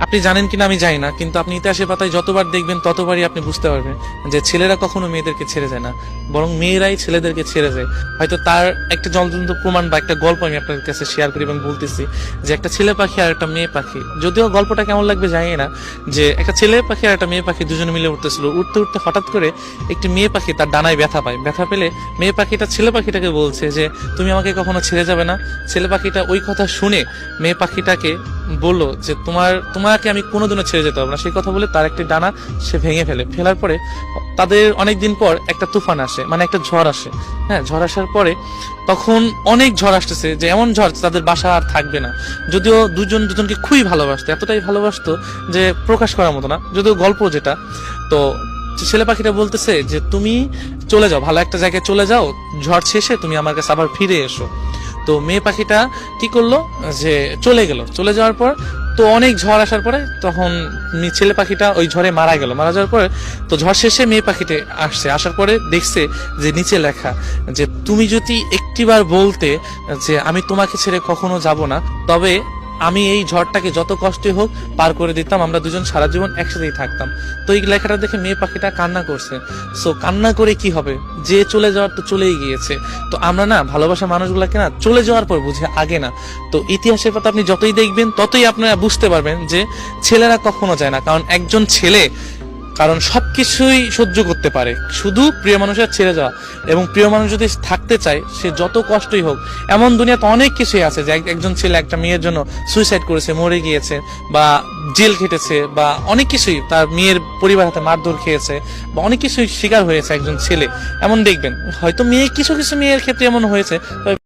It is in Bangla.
আপনি জানেন কিনা আমি জানি না, কিন্তু আপনি ইতিহাসের পাতায় যতবার দেখবেন ততবারই আপনি বুঝতে পারবেন যে ছেলেরা কখনো মেয়েদেরকে ছেড়ে যায় না, বরং মেয়েরাই ছেলেদেরকে ছেড়ে যায়। হয়তো তার একটা জ্বলন্ত প্রমাণ বা একটা গল্প আমি আপনাদের কাছে শেয়ার করি এবং বলতেছি যে একটা ছেলে পাখি আর একটা মেয়ে পাখি, যদিও গল্পটা কেমন লাগবে জানি না, যে একটা ছেলে পাখি আর একটা মেয়ে পাখি দুজনে মিলে উঠতেছিল, উঠতে উঠতে হঠাৎ করে একটি মেয়ে পাখি তার ডানায় ব্যথা পায়। ব্যথা পেলে মেয়ে পাখিটা ছেলে পাখিটাকে বলছে যে তুমি আমাকে কখনো ছেড়ে যাবে না। ছেলে পাখিটা ওই কথা শুনে মেয়ে পাখিটাকে বললো যে তোমাকে আমি কোনোদিনও ছেড়ে যেতে পারবো না। সেই কথা বলে তার একটি ডানা সে ভেঙে ফেলে। ফেলার পরে তাদের অনেকদিন পর একটা তুফান আসে, মানে একটা ঝড় আসে। হ্যাঁ, ঝড় আসার পরে তখন অনেক ঝড় আসতেছে, যে এমন ঝড় তাদের বাসা আর থাকবে না। যদিও দুজন দুজনকে খুবই ভালোবাসতো, এতটাই ভালোবাসতো যে প্রকাশ করার মতো না, যদিও গল্প যেটা। তো ছেলে পাখিটা বলতেছে যে তুমি চলে যাও, ভালো একটা জায়গায় চলে যাও, ঝড় শেষে তুমি আমার কাছে আবার ফিরে এসো। তো মেয়ে পাখিটা কি করলো, যে চলে গেল। চলে যাওয়ার পর তো অনেক ঝড় আসার পরে তখন ছেলে পাখিটা ওই ঝড়ে মারা গেল। মারা যাওয়ার পরে তো ঝড় শেষে মেয়ে পাখিটা আসছে, আসার পরে দেখছে যে নিচে লেখা যে তুমি যদি একটিবার বলতে যে আমি তোমাকে ছেড়ে কখনো যাব না, তবে আমি এই ঝড়টাকে যত কষ্টই হোক পার করে দিতাম, আমরা দুজন সারা জীবন একসাথেই থাকতাম। তো এই লেখাটা দেখে মেয়ে পাখিটা কান্না করছে। সো কান্না করে কি হবে, যে চলে যাওয়ার তো চলেই গিয়েছে। তো আমরা না ভালোবাসা মানুষগুলাকে না চলে যাওয়ার পর বুঝে, আগে না। তো ইতিহাসের পাতা আপনি যতই দেখবেন ততই আপনারা বুঝতে পারবেন যে ছেলেরা কখনো যায় না, কারণ একজন ছেলে কারণ সবকিছুই সহ্য করতে পারে, শুধু প্রিয় মানুষের ছেড়ে যাওয়া। এবং প্রিয় মানুষ যদি থাকতে চায়, সে যত কষ্টই হোক, এমন দুনিয়াতে অনেক কিছুই আছে যে একজন ছেলে একটা মেয়ের জন্য সুইসাইড করেছে, মরে গিয়েছে, বা জেল খেটেছে, বা অনেক কিছুই তার মেয়ের পরিবার হাতে মারধর খেয়েছে, বা অনেক কিছুই শিকার হয়েছে একজন ছেলে। এমন দেখবেন হয়তো মেয়ে কিছু কিছু মেয়ের ক্ষেত্রে এমন হয়েছে, তবে